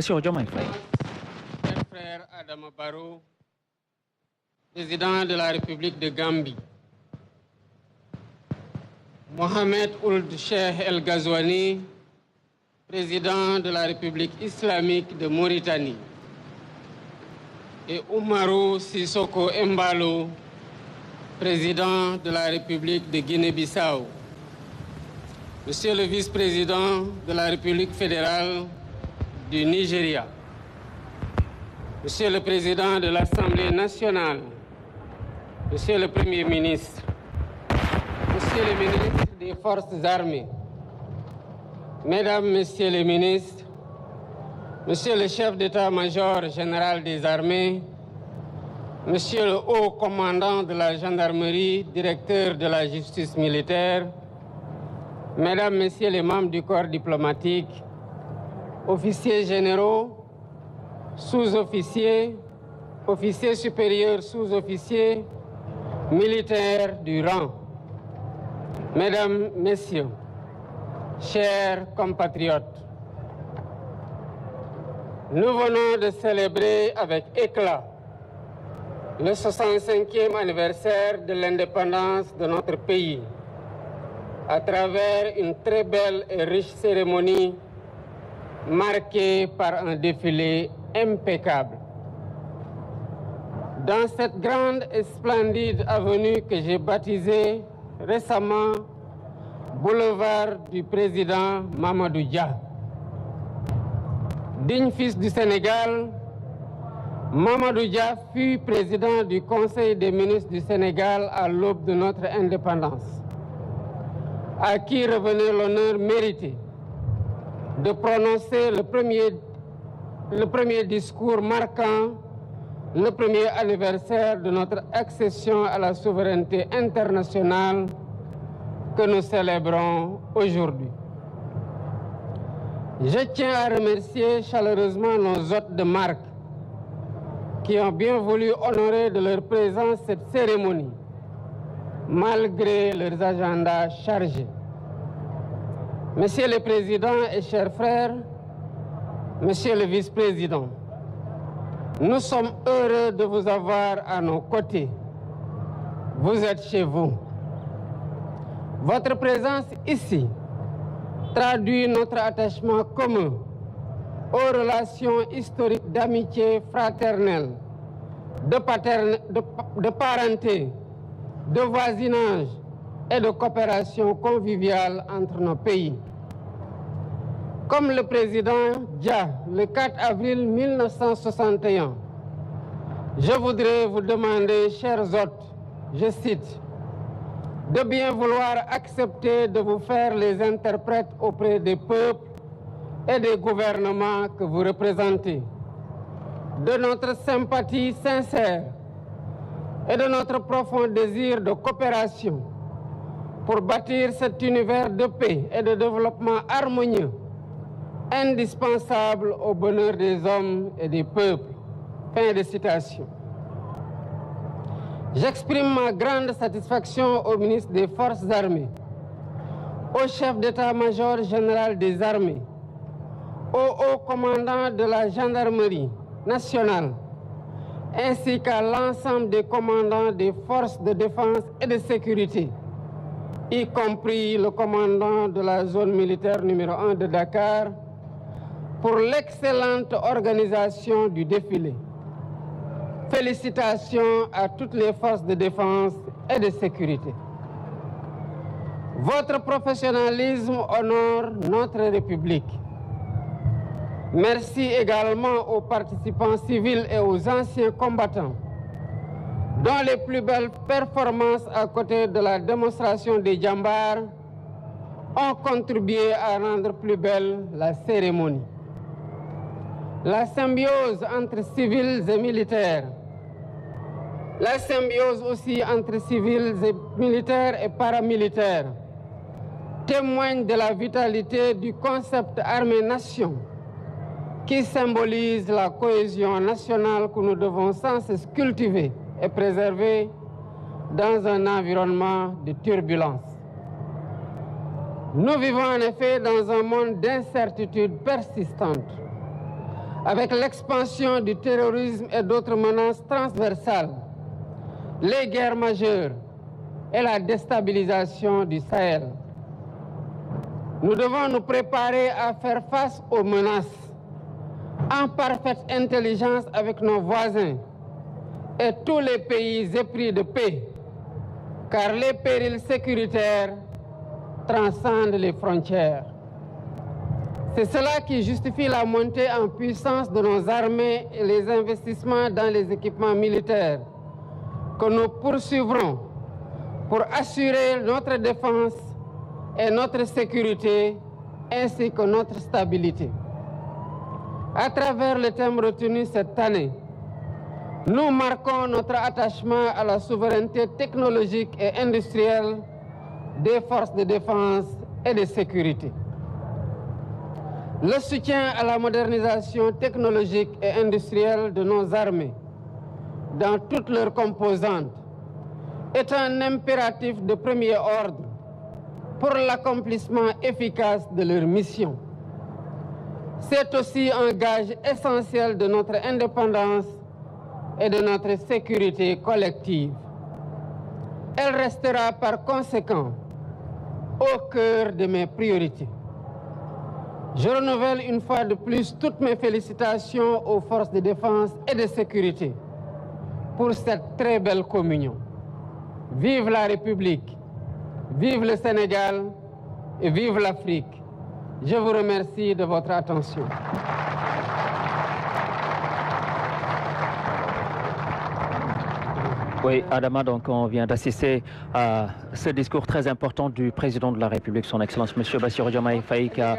Cher frère Adama Barrow, président de la République de Gambie, Mohamed Ould Cheikh El Ghazouani, président de la République islamique de Mauritanie, et Oumarou Sissoko Embalo, président de la République de Guinée-Bissau, Monsieur le vice-président de la République fédérale du Nigeria, Monsieur le Président de l'Assemblée nationale, Monsieur le Premier ministre, Monsieur le ministre des Forces armées, Mesdames, Messieurs les ministres, Monsieur le chef d'état-major général des armées, Monsieur le haut commandant de la gendarmerie, directeur de la justice militaire, Mesdames, Messieurs les membres du corps diplomatique, officiers généraux, sous-officiers, officiers supérieurs, sous-officiers, militaires du rang, Mesdames, Messieurs, chers compatriotes, nous venons de célébrer avec éclat le 65e anniversaire de l'indépendance de notre pays à travers une très belle et riche cérémonie marquée par un défilé impeccable. Dans cette grande et splendide avenue que j'ai baptisée récemment Boulevard du président Mamadou Dia. Digne fils du Sénégal, Mamadou Dia fut président du Conseil des ministres du Sénégal à l'aube de notre indépendance, à qui revenait l'honneur mérité de prononcer le premier discours marquant le premier anniversaire de notre accession à la souveraineté internationale que nous célébrons aujourd'hui. Je tiens à remercier chaleureusement nos hôtes de marque qui ont bien voulu honorer de leur présence cette cérémonie, malgré leurs agendas chargés. Monsieur le Président et chers frères, Monsieur le Vice-président, nous sommes heureux de vous avoir à nos côtés. Vous êtes chez vous. Votre présence ici traduit notre attachement commun aux relations historiques d'amitié fraternelle, de parenté, de voisinage et de coopération conviviale entre nos pays. Comme le président Dia, le 4 avril 1961, je voudrais vous demander, chers hôtes, je cite, de bien vouloir accepter de vous faire les interprètes auprès des peuples et des gouvernements que vous représentez, de notre sympathie sincère et de notre profond désir de coopération pour bâtir cet univers de paix et de développement harmonieux, indispensable au bonheur des hommes et des peuples. Fin de citation. J'exprime ma grande satisfaction au ministre des Forces armées, au chef d'état-major général des armées, au haut commandant de la gendarmerie nationale, ainsi qu'à l'ensemble des commandants des forces de défense et de sécurité, y compris le commandant de la zone militaire numéro 1 de Dakar, pour l'excellente organisation du défilé. Félicitations à toutes les forces de défense et de sécurité. Votre professionnalisme honore notre République. Merci également aux participants civils et aux anciens combattants, dont les plus belles performances à côté de la démonstration des djambars ont contribué à rendre plus belle la cérémonie. La symbiose entre civils et militaires, la symbiose aussi entre civils et militaires et paramilitaires témoigne de la vitalité du concept armée-nation qui symbolise la cohésion nationale que nous devons sans cesse cultiver et préserver dans un environnement de turbulence. Nous vivons en effet dans un monde d'incertitude persistante, avec l'expansion du terrorisme et d'autres menaces transversales, les guerres majeures et la déstabilisation du Sahel. Nous devons nous préparer à faire face aux menaces en parfaite intelligence avec nos voisins et tous les pays épris de paix, car les périls sécuritaires transcendent les frontières. C'est cela qui justifie la montée en puissance de nos armées et les investissements dans les équipements militaires que nous poursuivrons pour assurer notre défense et notre sécurité ainsi que notre stabilité. À travers le thème retenu cette année, nous marquons notre attachement à la souveraineté technologique et industrielle des forces de défense et de sécurité. Le soutien à la modernisation technologique et industrielle de nos armées, dans toutes leurs composantes, est un impératif de premier ordre pour l'accomplissement efficace de leur mission. C'est aussi un gage essentiel de notre indépendance et de notre sécurité collective. Elle restera par conséquent au cœur de mes priorités. Je renouvelle une fois de plus toutes mes félicitations aux forces de défense et de sécurité pour cette très belle communion. Vive la République, vive le Sénégal et vive l'Afrique. Je vous remercie de votre attention. Oui, Adama, donc on vient d'assister à ce discours très important du président de la République, son Excellence M. Bassirou Diomaye Faye, qui a